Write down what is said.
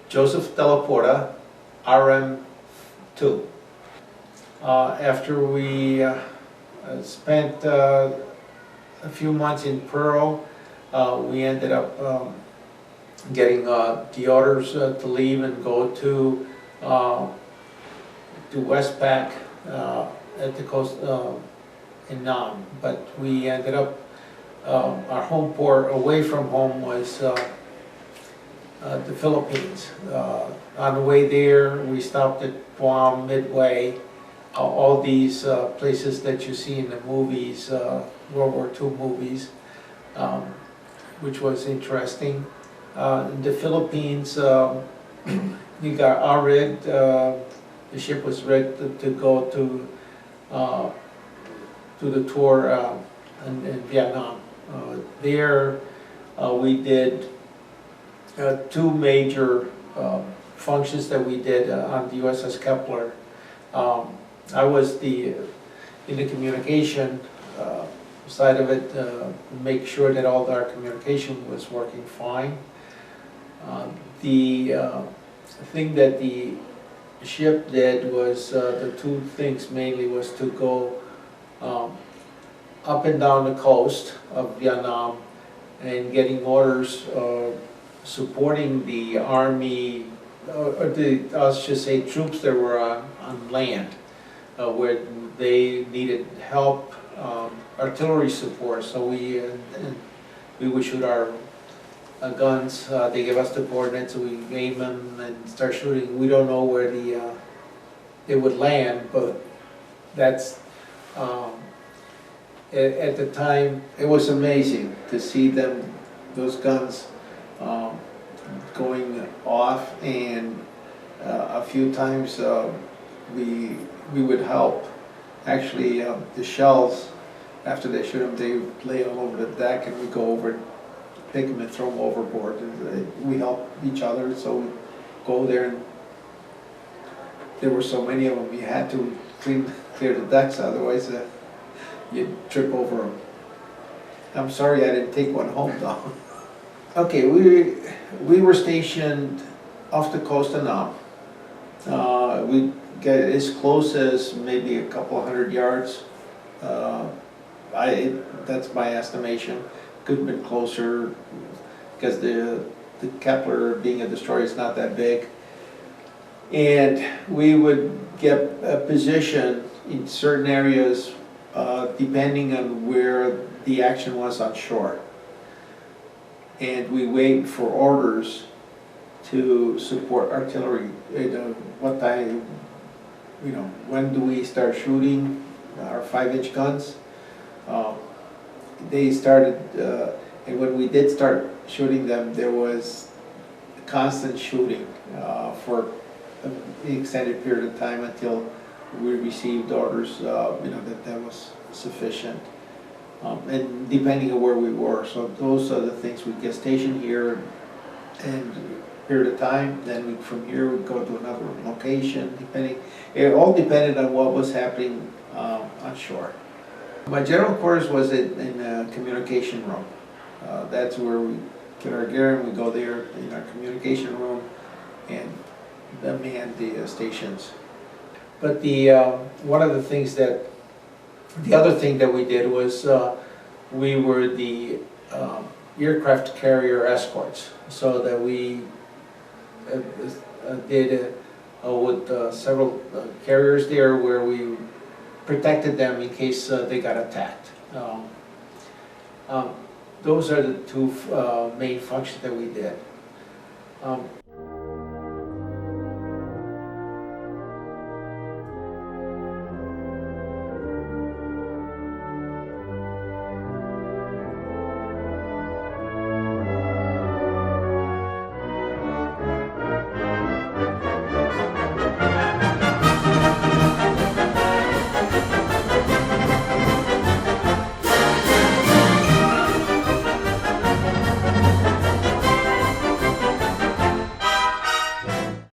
Joseph Dellaporta, RM2. After we spent a few months in Pearl, we ended up getting the orders to leave and go to Westpac at the coast in Nam. But we ended up, our home port away from home was the Philippines. On the way there, we stopped at Guam, Midway, all these places that you see in the movies, World War II movies, which was interesting. In the Philippines, we got our rig, the ship was rigged to go to the tour in Vietnam. There we did two major functions that we did on the USS Kepler. I was in the communication side of it, make sure that all our communication was working fine. The thing that the ship did was, the two things mainly was to go up and down the coast of Vietnam and getting orders supporting the army, or I should say troops that were on land, where they needed help, artillery support. So we would shoot our guns. They give us the coordinates, so we aim them and start shooting. We don't know where they would land, but that's at the time it was amazing to see those guns going off, and a few times we would help. Actually, the shells, after they shoot them, they would lay all over the deck, and we go over, pick them and throw them overboard. And we help each other, so we go there, and there were so many of them, you had to clear the decks, otherwise you'd trip over them. I'm sorry I didn't take one home though. Okay, we were stationed off the coast of Nam. We get as close as maybe a couple hundred yards. That's my estimation. Could have been closer because the Kepler, being a destroyer, is not that big. And we would get a position in certain areas depending on where the action was on shore. And we wait for orders to support artillery. What time, when do we start shooting our 5-inch guns? They started, and when we did start shooting them, there was constant shooting for an extended period of time until we received orders, that was sufficient. And depending on where we were, so those are the things. We'd get stationed here and period of time, then from here we'd go to another location, it all depended on what was happening on shore. My general quarters was in a communication room. That's where we get our gear, and we go there in our communication room and man the stations. But one of the things the other thing that we did was we were the aircraft carrier escorts, so that we did with several carriers there, where we protected them in case they got attacked. Those are the two main functions that we did.